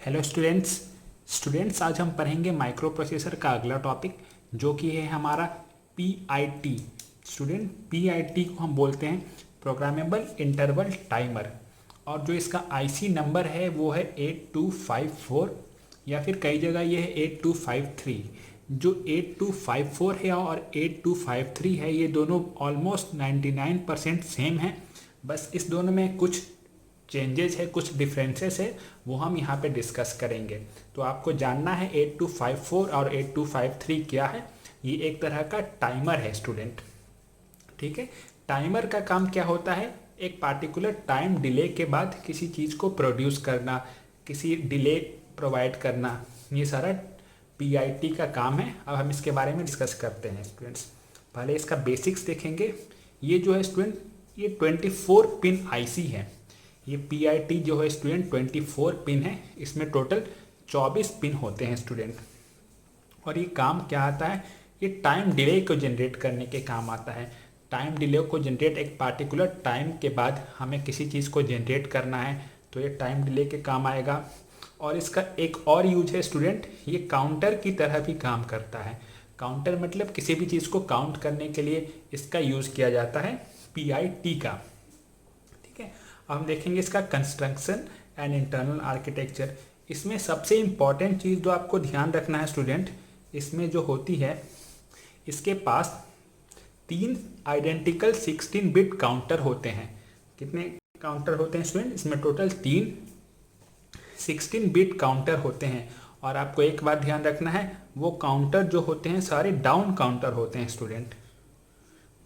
Hello students आज हम पढ़ेंगे माइक्रो प्रोसेसर का अगला टॉपिक जो कि है हमारा पीआईटी। स्टूडेंट पीआईटी को हम बोलते हैं प्रोग्रामेबल इंटरवल टाइमर, और जो इसका आईसी नंबर है वो है 8254 या फिर कई जगह ये है 8253। जो 8254 है और 8253 है ये दोनों ऑलमोस्ट 99% सेम है, बस इस दोनों में कुछ चेंजेस है, कुछ डिफरेंसेस है, वो हम यहाँ पे डिस्कस करेंगे। तो आपको जानना है 8254 और 8253 क्या है। ये एक तरह का टाइमर है स्टूडेंट, ठीक है। टाइमर का काम क्या होता है, एक पार्टिकुलर टाइम डिले के बाद किसी चीज़ को प्रोड्यूस करना, किसी डिले प्रोवाइड करना, ये सारा पीआईटी का काम है। अब हम इसके बारे में डिस्कस करते हैं स्टूडेंट्स। पहले इसका बेसिक्स देखेंगे। ये जो है स्टूडेंट ये 24 पिन आईसी है। ये पीआईटी जो है स्टूडेंट 24 पिन है, इसमें टोटल 24 पिन होते हैं स्टूडेंट। और ये काम क्या आता है, ये टाइम डिले को जनरेट करने के काम आता है। टाइम डिले को जनरेट एक पार्टिकुलर टाइम के बाद हमें किसी चीज़ को जनरेट करना है तो ये टाइम डिले के काम आएगा। और इसका एक और यूज है स्टूडेंट, ये काउंटर की तरह भी काम करता है। काउंटर मतलब किसी भी चीज़ को काउंट करने के लिए इसका यूज़ किया जाता है पीआईटी का, ठीक है। अब हम देखेंगे इसका कंस्ट्रक्शन एंड इंटरनल आर्किटेक्चर। इसमें सबसे इम्पॉर्टेंट चीज़ जो आपको ध्यान रखना है स्टूडेंट, इसमें जो होती है, इसके पास 3 आइडेंटिकल 16 बिट काउंटर होते हैं। कितने काउंटर होते हैं स्टूडेंट, इसमें टोटल 3 16 बिट काउंटर होते हैं। और आपको एक बात ध्यान रखना है, वो काउंटर जो होते हैं सारे डाउन काउंटर होते हैं स्टूडेंट।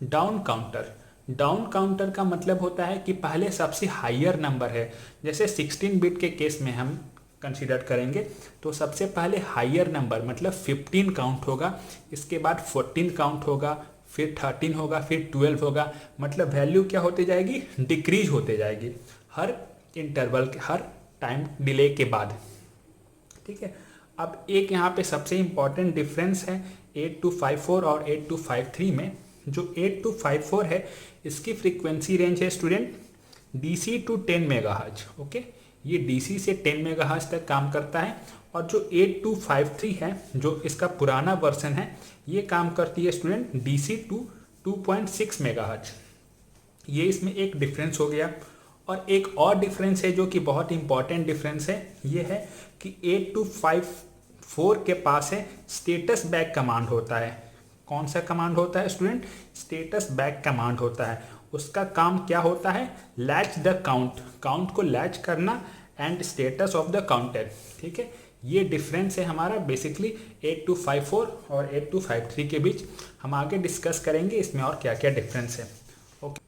डाउन काउंटर का मतलब होता है कि पहले सबसे हायर नंबर है। जैसे 16 बिट के केस में हम कंसीडर करेंगे तो सबसे पहले हायर नंबर मतलब 15 काउंट होगा, इसके बाद 14 काउंट होगा, फिर 13 होगा, फिर 12 होगा। मतलब वैल्यू क्या होती जाएगी, डिक्रीज होते जाएगी हर इंटरवल के, हर टाइम डिले के बाद, ठीक है। अब एक यहाँ पे सबसे इम्पॉर्टेंट डिफरेंस है 8254 और 8253 में। जो 8254 है इसकी फ्रीक्वेंसी रेंज है student DC to 10 megahertz, okay. ये DC से 10 मेगाहर्ट्ज तक काम करता है। और जो 8253 है जो इसका पुराना वर्जन है, ये काम करती है स्टूडेंट DC टू 2.6 मेगाहर्ट्ज। ये इसमें एक डिफरेंस हो गया। और एक और डिफरेंस है जो कि बहुत इंपॉर्टेंट डिफरेंस है, ये है कि 8254 के पास है स्टेटस बैक कमांड होता है। कौन सा कमांड होता है स्टूडेंट, स्टेटस बैक कमांड होता है। उसका काम क्या होता है, लैच द काउंट को लैच करना and status of the counter, ठीक है। ये डिफरेंस है हमारा बेसिकली 8254 और 8253 के बीच। हम आगे डिस्कस करेंगे इसमें और क्या क्या डिफरेंस है, ओके।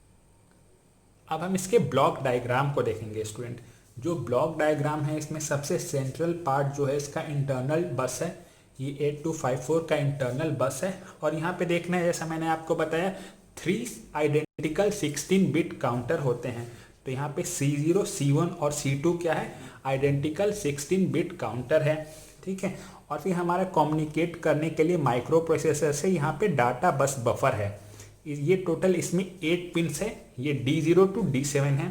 अब हम इसके ब्लॉक डायग्राम को देखेंगे स्टूडेंट। जो ब्लॉक डायग्राम है इसमें सबसे सेंट्रल पार्ट जो है इसका इंटरनल बस है। ये 8254 का इंटरनल बस है। और यहाँ पे देखना है, जैसा मैंने आपको बताया, 3 आइडेंटिकल 16 बिट काउंटर होते हैं। तो यहाँ पे C0, C1 और C2 क्या है, आइडेंटिकल 16 बिट काउंटर है, ठीक है। और फिर हमारा कम्युनिकेट करने के लिए माइक्रो प्रोसेसर से यहाँ पे डाटा बस बफर है। ये टोटल इसमें 8 पिन्स है, ये D0 टू D7 है।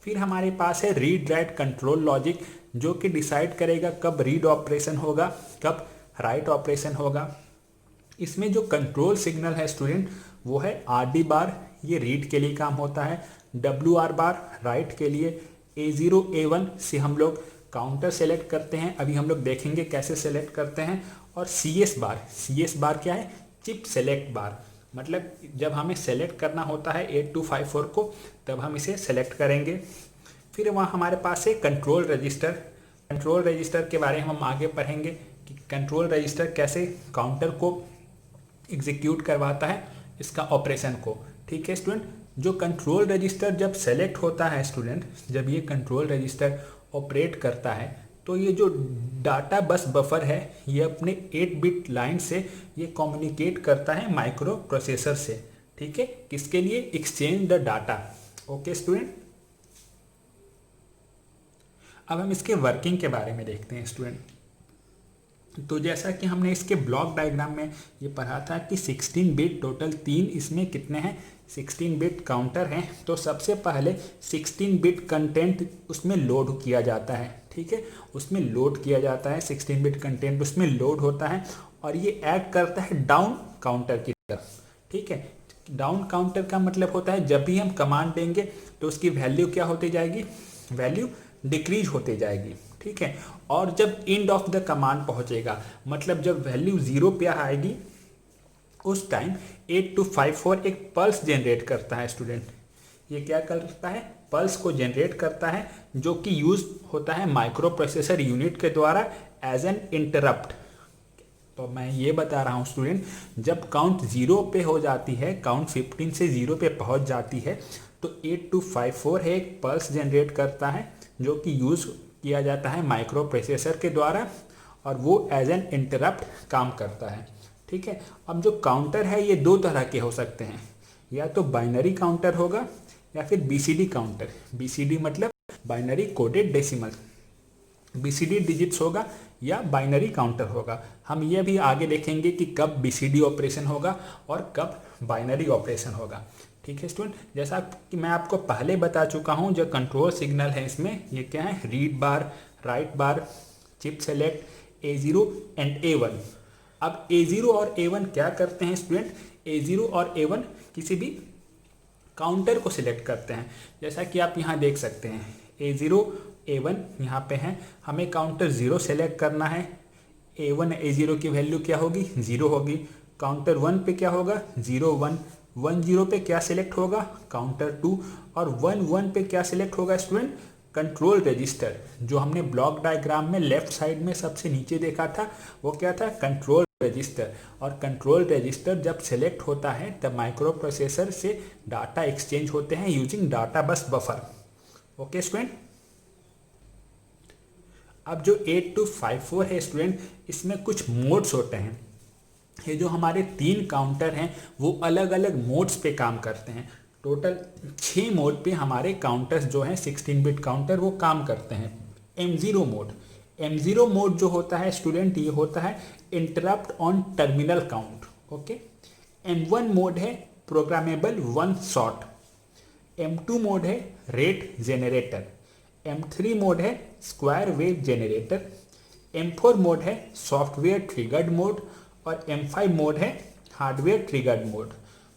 फिर हमारे पास है रीड राइट कंट्रोल लॉजिक, जो कि डिसाइड करेगा कब रीड ऑपरेशन होगा, कब राइट ऑपरेशन होगा। इसमें जो कंट्रोल सिग्नल है स्टूडेंट वो है RD बार, ये रीड के लिए काम होता है, WR बार राइट के लिए, A0 A1 से हम लोग काउंटर सेलेक्ट करते हैं, अभी हम लोग देखेंगे कैसे सेलेक्ट करते हैं। और CS बार क्या है, चिप सेलेक्ट बार, मतलब जब हमें सेलेक्ट करना होता है 8254 को तब हम इसे सेलेक्ट करेंगे। फिर वहाँ हमारे पास है कंट्रोल रजिस्टर के बारे में हम आगे पढ़ेंगे कि कंट्रोल रजिस्टर कैसे काउंटर को एग्जीक्यूट करवाता है, इसका ऑपरेशन को, ठीक है स्टूडेंट। जो कंट्रोल रजिस्टर जब सेलेक्ट होता है स्टूडेंट, जब ये कंट्रोल रजिस्टर ऑपरेट करता है तो ये जो डाटा बस बफर है ये अपने 8 बिट लाइन से ये कम्युनिकेट करता है माइक्रो प्रोसेसर से, ठीक है। किसके लिए, exchange the data, okay student. अब हम इसके वर्किंग के बारे में देखते हैं स्टूडेंट। तो जैसा कि हमने इसके ब्लॉक डायग्राम में ये पढ़ा था कि 16 बिट टोटल 3 इसमें कितने हैं 16 बिट काउंटर हैं। तो सबसे पहले 16 बिट कंटेंट उसमें लोड किया जाता है, ठीक है, उसमें लोड किया जाता है 16 बिट कंटेंट उसमें लोड होता है और ये ऐड करता है डाउन काउंटर की तरफ, ठीक है। डाउन काउंटर का मतलब होता है जब भी हम कमांड देंगे तो उसकी वैल्यू क्या होती जाएगी, वैल्यू डिक्रीज होती जाएगी, ठीक है। और जब एंड ऑफ द कमांड पहुंचेगा मतलब जब वैल्यू 0 पे आएगी उस टाइम 8254 एक पल्स जनरेट करता है स्टूडेंट। ये क्या करता है, पल्स को जनरेट करता है जो कि यूज होता है माइक्रो प्रोसेसर यूनिट के द्वारा एज एन इंटरप्ट। तो मैं ये बता रहा हूँ स्टूडेंट, जब काउंट 0 पे हो जाती है, काउंट 15 से 0 पे पहुँच जाती है तो 8254 है एक पल्स जनरेट करता है जो कि यूज़ किया जाता है माइक्रो प्रोसेसर के द्वारा और वो एज एन इंटरप्ट काम करता है, ठीक है। अब जो काउंटर है ये दो तरह के हो सकते हैं, या तो बाइनरी काउंटर होगा या फिर बीसीडी काउंटर। बीसीडी मतलब binary coded decimal, BCD digits होगा या बाइनरी काउंटर होगा। हम ये भी आगे देखेंगे कि कब बीसीडी ऑपरेशन होगा और कब बाइनरी ऑपरेशन होगा, ठीक है स्टूडेंट। जैसा कि मैं आपको पहले बता चुका हूँ जो कंट्रोल सिग्नल है इसमें ये क्या है, read bar, right bar, chip select, A0 and A1। अब A0 और A1 क्या करते हैं स्टूडेंट, A0 और A1 किसी भी काउंटर को सिलेक्ट करते हैं। जैसा कि आप यहाँ देख सकते हैं A0 A1 यहाँ पे हैं, हमें काउंटर 0 सेलेक्ट करना है। A1 A0 की वैल्यू क्या होगी, 0 होगी। काउंटर 1 पे क्या होगा, 0 1, 1 0 पे क्या सिलेक्ट होगा, काउंटर 2, और 1 1 पे क्या सिलेक्ट होगा स्टूडेंट, कंट्रोल रजिस्टर। जो हमने ब्लॉक डायग्राम में लेफ्ट साइड में सबसे नीचे देखा था वो क्या था, कंट्रोल रजिस्टर। और कंट्रोल रजिस्टर जब सेलेक्ट होता है तब माइक्रो प्रोसेसर से डाटा एक्सचेंज होते हैं यूजिंग डाटा बस बफर। Okay student. अब जो 8254 है स्टूडेंट, इसमें कुछ मोड्स होते हैं। ये जो हमारे 3 काउंटर हैं वो अलग अलग मोड्स पे काम करते हैं। टोटल 6 मोड पे हमारे काउंटर्स जो हैं 16 बिट काउंटर वो काम करते हैं। M0 मोड, M0 मोड जो होता है स्टूडेंट ये होता है interrupt on terminal count, okay. M1 mode है programmable one shot. M2 mode है रेट जेनरेटर। M3 मोड है square wave generator. M4 mode है सॉफ्टवेयर ट्रिगर्ड मोड और M5 मोड है हार्डवेयर ट्रिगर्ड मोड।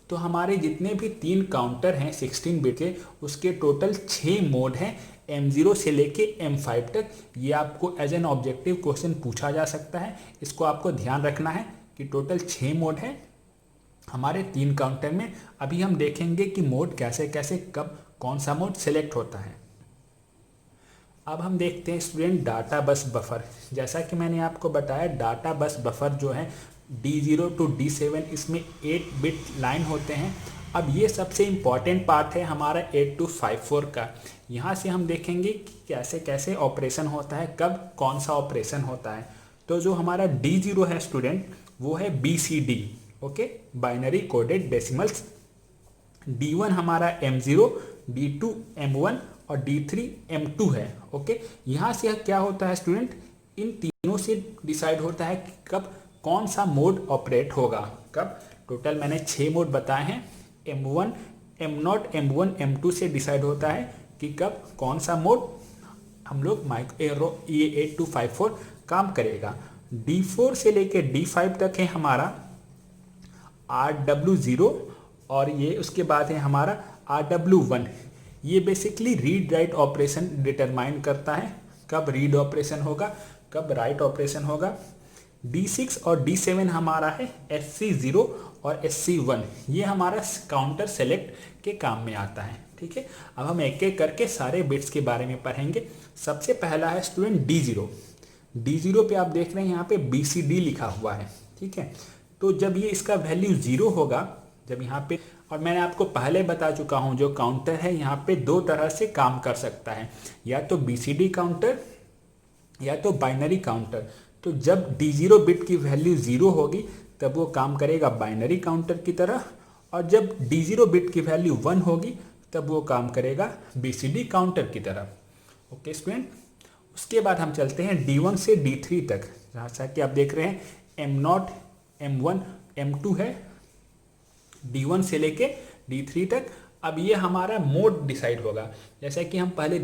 तो हमारे जितने भी 3 काउंटर हैं 16 बिट के उसके टोटल 6 मोड हैं M0 से लेके M5 तक। ये आपको एज एन ऑब्जेक्टिव क्वेश्चन पूछा जा सकता है, इसको आपको ध्यान रखना है कि टोटल 6 मोड हैं हमारे 3 काउंटर में। अभी हम देखेंगे कि मोड कैसे कैसे कब कौन सा मोड सेलेक्ट होता है। अब हम देखते हैं स्टूडेंट डाटा बस बफर। जैसा कि मैंने आपको बताया डाटा बस बफर जो है D0 to D7 इसमें 8 बिट लाइन होते हैं। अब ये सबसे इम्पॉर्टेंट पार्ट है हमारा 8254 का। यहाँ से हम देखेंगे कि कैसे कैसे ऑपरेशन होता है, कब कौन सा ऑपरेशन होता है। तो जो हमारा D0 है स्टूडेंट वो है BCD, okay, binary coded decimals. D1 हमारा M0, D2 M1 और D3 M2 है, ओके। यहाँ से क्या होता है स्टूडेंट, इन तीनों से डिसाइड होता है कि कब कौन सा मोड ऑपरेट होगा, कब। टोटल मैंने 6 मोड बताए हैं। M1 M0 M1 M2 से डिसाइड होता है कि कब कौन सा मोड हम लोग ये 8254 काम करेगा। D4 से लेके D5 तक है हमारा RW0 और ये उसके बाद है हमारा RW1। ये basically read write operation determine करता है कब रीड ऑपरेशन होगा, कब राइट ऑपरेशन होगा। D6 और D7 हमारा है SC0 और SC1। ये हमारा काउंटर सेलेक्ट के काम में आता है, ठीक है। अब हम एक एक करके सारे बिट्स के बारे में पढ़ेंगे। सबसे पहला है स्टूडेंट D0। D0 पे आप देख रहे हैं यहाँ पे BCD लिखा हुआ है, ठीक है। तो जब ये इसका वैल्यू 0 होगा, जब यहाँ पे, और मैंने आपको पहले बता चुका हूँ जो काउंटर है यहाँ पे 2 तरह से काम कर सकता है, या तो BCD काउंटर या तो बाइनरी काउंटर। तो जब D0 बिट की वैल्यू 0 होगी तब वो काम करेगा बाइनरी काउंटर की तरह, और जब D0 बिट की वैल्यू 1 होगी तब वो काम करेगा BCD काउंटर की तरह, ओके स्टूडेंट। उसके बाद हम चलते हैं D1 से D3 तक, जैसा कि आप देख रहे हैं M0, M1, M2 है D1 से लेके D3 तक। अब ये हमारा मोड डिसाइड होगा, जैसा कि हम पहले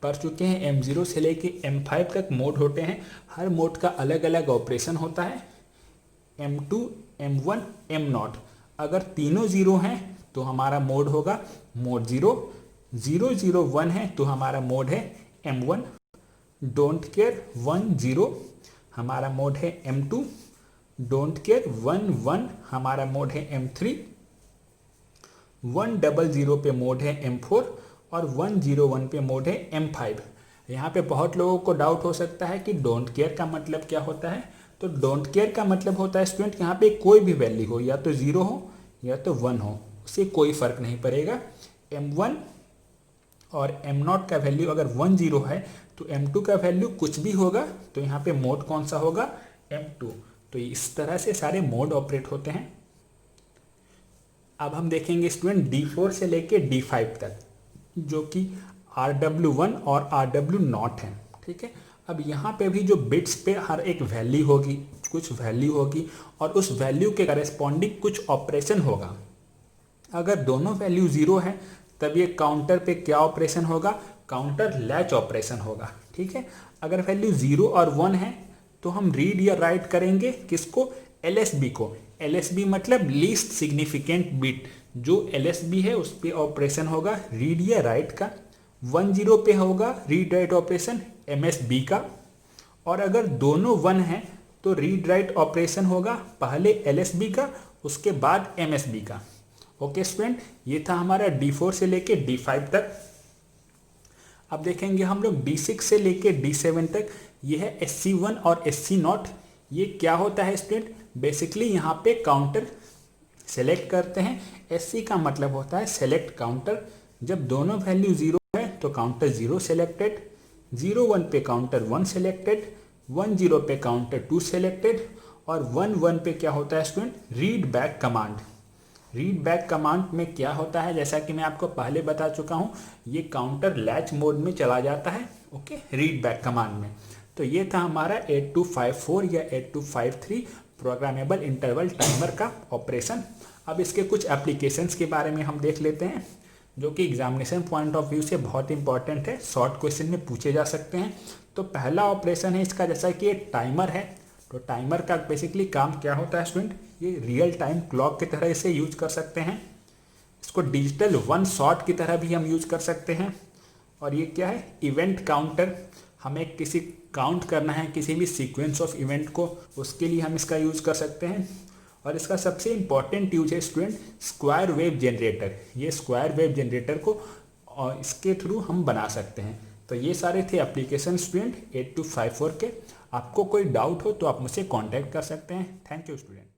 पढ़ चुके हैं M0 से लेके M5 तक मोड होते हैं। हर मोड का अलग अलग ऑपरेशन होता है। M2, M1, M0, अगर तीनों ज़ीरो हैं तो हमारा मोड होगा मोड 0, 0, 0, 1 है तो हमारा मोड है M1, डोंट केयर 1, 0 हमारा मोड है M2, डोंट केयर 1, 1 हमारा मोड है M3, 1, 0, 0 पे मोड है M4 और 1, 0, 1 पे मोड है M5। यहाँ पे बहुत लोगों को डाउट हो सकता है कि डोंट केयर का मतलब क्या होता है। तो डोंट केयर का मतलब होता है स्टूडेंट यहाँ पे कोई भी वैल्यू हो, या तो 0 हो या तो 1 हो, उससे कोई फर्क नहीं पड़ेगा। M1 और M0 का वैल्यू अगर 1, 0 है तो M2 का वैल्यू कुछ भी होगा तो यहाँ पे मोड कौन सा होगा M2। तो इस तरह से सारे मोड ऑपरेट होते हैं। अब हम देखेंगे स्टूडेंट D4 से लेके D5 तक, जो कि RW1 और RW0 है। ठीक है, अब यहाँ पे भी जो बिट्स पे हर एक वैल्यू होगी, कुछ वैल्यू होगी और उस वैल्यू के करेस्पॉन्डिंग कुछ ऑपरेशन होगा। अगर दोनों वैल्यू 0 है तब ये काउंटर पे क्या ऑपरेशन होगा, काउंटर लैच ऑपरेशन होगा। ठीक है, अगर वैल्यू 0 और 1 है तो हम रीड या राइट करेंगे किसको, LSB को। LSB मतलब लीस्ट सिग्निफिकेंट बिट, जो LSB है उस पर ऑपरेशन होगा रीड या राइट का। 1, 0 पे होगा रीड राइट ऑपरेशन MSB का, और अगर दोनों 1 हैं तो रीड राइट ऑपरेशन होगा पहले LSB का उसके बाद MSB का। ओके स्टूडेंट, ये था हमारा D4 से लेके D5 तक। अब देखेंगे हम लोग D6 से लेके D7 तक। ये है SC1 और SC0। ये क्या होता है स्टूडेंट, बेसिकली यहाँ पे काउंटर सेलेक्ट करते हैं। SC का मतलब होता है सेलेक्ट काउंटर। जब दोनों वैल्यू 0 है तो काउंटर 0 सेलेक्टेड, 0, 1 पे काउंटर 1 सेलेक्टेड, 1, 0 पे काउंटर 2 सेलेक्टेड और 1, 1 पे क्या होता है student, read back command. Read back command में क्या होता है, जैसा कि मैं आपको पहले बता चुका हूँ, ये काउंटर लैच मोड में चला जाता है। ओके, रीड बैक कमांड में। तो ये था हमारा 8254 या 8253 प्रोग्रामेबल इंटरवल टाइमर का ऑपरेशन। अब इसके कुछ एप्लीकेशंस के बारे में हम देख लेते हैं, जो कि एग्जामिनेशन पॉइंट ऑफ व्यू से बहुत इंपॉर्टेंट है, शॉर्ट क्वेश्चन में पूछे जा सकते हैं। तो पहला ऑपरेशन है इसका, जैसा कि ये टाइमर है, तो टाइमर का बेसिकली काम क्या होता है स्टूडेंट, ये रियल टाइम क्लॉक की तरह इसे यूज कर सकते हैं। इसको डिजिटल 1 शॉट की तरह भी हम यूज कर सकते हैं। और ये क्या है, इवेंट काउंटर। हमें किसी काउंट करना है किसी भी सीक्वेंस ऑफ इवेंट को, उसके लिए हम इसका यूज कर सकते हैं। और इसका सबसे इंपॉर्टेंट यूज है स्टूडेंट स्क्वायर वेव जनरेटर। ये स्क्वायर वेव जनरेटर को और इसके थ्रू हम बना सकते हैं। तो ये सारे थे एप्लीकेशन स्टूडेंट 8254 के। आपको कोई डाउट हो तो आप मुझसे कांटेक्ट कर सकते हैं। Thank you student.